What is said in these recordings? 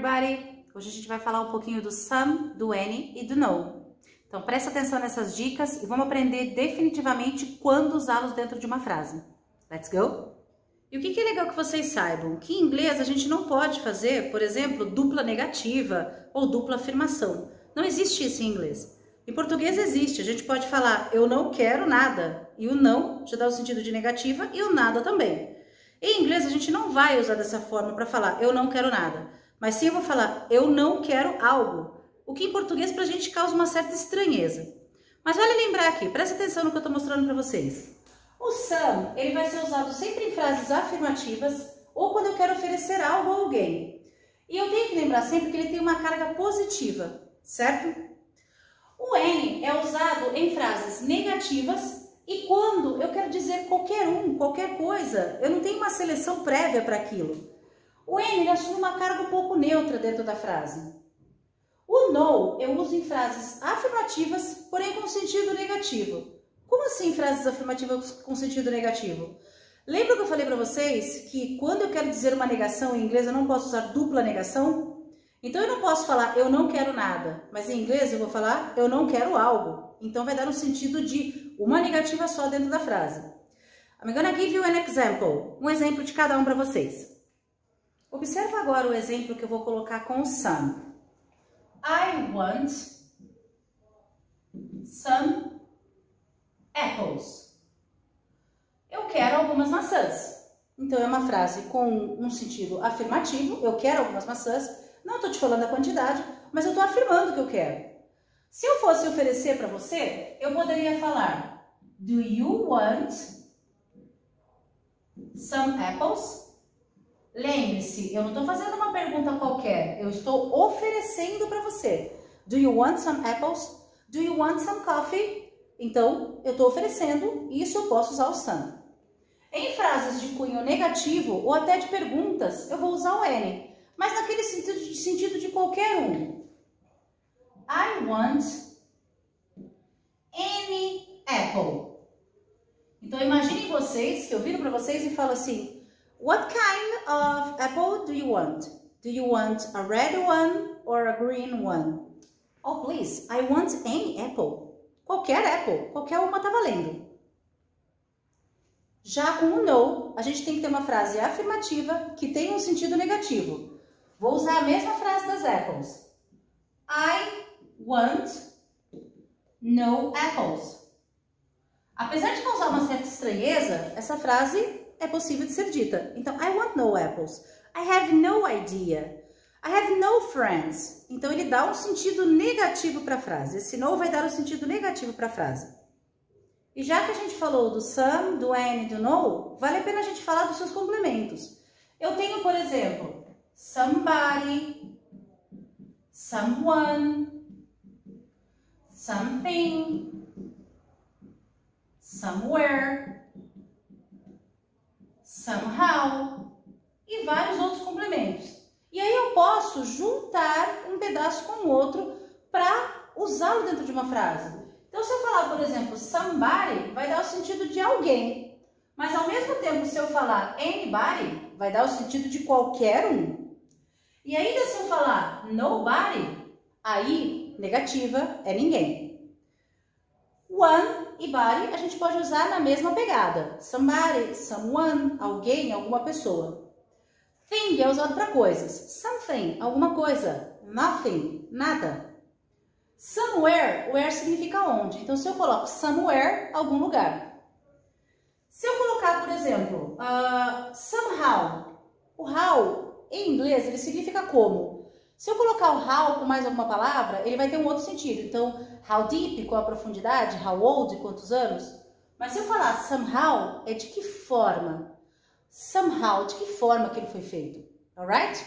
everybody! Hoje a gente vai falar um pouquinho do some, do any e do no. Então presta atenção nessas dicas e vamos aprender definitivamente quando usá-los dentro de uma frase. Let's go? E o que é legal que vocês saibam? Que em inglês a gente não pode fazer, por exemplo, dupla negativa ou dupla afirmação. Não existe isso em inglês. Em português existe, a gente pode falar eu não quero nada e o não já dá o sentido de negativa e o nada também. Em inglês a gente não vai usar dessa forma para falar eu não quero nada, mas sim eu vou falar eu não quero algo, o que em português pra gente causa uma certa estranheza. Mas vale lembrar aqui, presta atenção no que eu tô mostrando para vocês. O some, ele vai ser usado sempre em frases afirmativas ou quando eu quero oferecer algo a alguém. E eu tenho que lembrar sempre que ele tem uma carga positiva, certo? O any é usado em frases negativas e quando eu quero dizer qualquer coisa, eu não tenho uma seleção prévia para aquilo. O any ele assume uma carga um pouco neutra dentro da frase. O no eu uso em frases afirmativas, porém com sentido negativo. Como assim frases afirmativas com sentido negativo? Lembra que eu falei para vocês que quando eu quero dizer uma negação em inglês eu não posso usar dupla negação? Então eu não posso falar eu não quero nada, mas em inglês eu vou falar eu não quero algo. Então vai dar um sentido de uma negativa só dentro da frase. I'm gonna give you an example. Um exemplo de cada um para vocês. Observa agora o exemplo que eu vou colocar com o some. I want some apples. Eu quero algumas maçãs. Então é uma frase com um sentido afirmativo. Eu quero algumas maçãs. Não estou te falando a quantidade, mas eu estou afirmando que eu quero. Se eu fosse oferecer para você, eu poderia falar do you want some apples? Lembre-se, eu não estou fazendo uma pergunta qualquer, eu estou oferecendo para você. Do you want some apples? Do you want some coffee? Então, eu estou oferecendo e isso eu posso usar o some. Em frases de cunho negativo ou até de perguntas, eu vou usar o any, mas naquele sentido de qualquer um. I want any apple. Então, imaginem vocês, que eu viro para vocês e falo assim, what kind of apple do you want? Do you want a red one or a green one? Oh, please, I want any apple. Qualquer apple, qualquer uma tá valendo. Já com o no, a gente tem que ter uma frase afirmativa que tem um sentido negativo. Vou usar a mesma frase das apples. I want no apples. Apesar de causar uma certa estranheza, essa frase é possível de ser dita. Então, I want no apples. I have no idea. I have no friends. Então, ele dá um sentido negativo para a frase. Esse no vai dar um sentido negativo para a frase. E já que a gente falou do some, do any e do no, vale a pena a gente falar dos seus complementos. Eu tenho, por exemplo, somebody, someone, something, somewhere, somehow e vários outros complementos. E aí eu posso juntar um pedaço com o outro para usá-lo dentro de uma frase. Então se eu falar, por exemplo, somebody, vai dar o sentido de alguém. Mas ao mesmo tempo, se eu falar anybody, vai dar o sentido de qualquer um. E ainda se eu falar nobody, aí negativa é ninguém. One e body a gente pode usar na mesma pegada. Somebody, someone, alguém, alguma pessoa. Thing é usado para coisas. Something, alguma coisa. Nothing, nada. Somewhere, where significa onde. Então, se eu coloco somewhere, algum lugar. Se eu colocar, por exemplo, somehow. O how, em inglês, ele significa como. Se eu colocar o how com mais alguma palavra, ele vai ter um outro sentido. Então, how deep, qual a profundidade? How old, quantos anos? Mas se eu falar somehow, é de que forma? Somehow, de que forma que ele foi feito? Alright?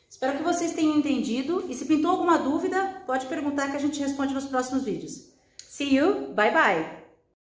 Espero que vocês tenham entendido. E se pintou alguma dúvida, pode perguntar que a gente responde nos próximos vídeos. See you, bye bye!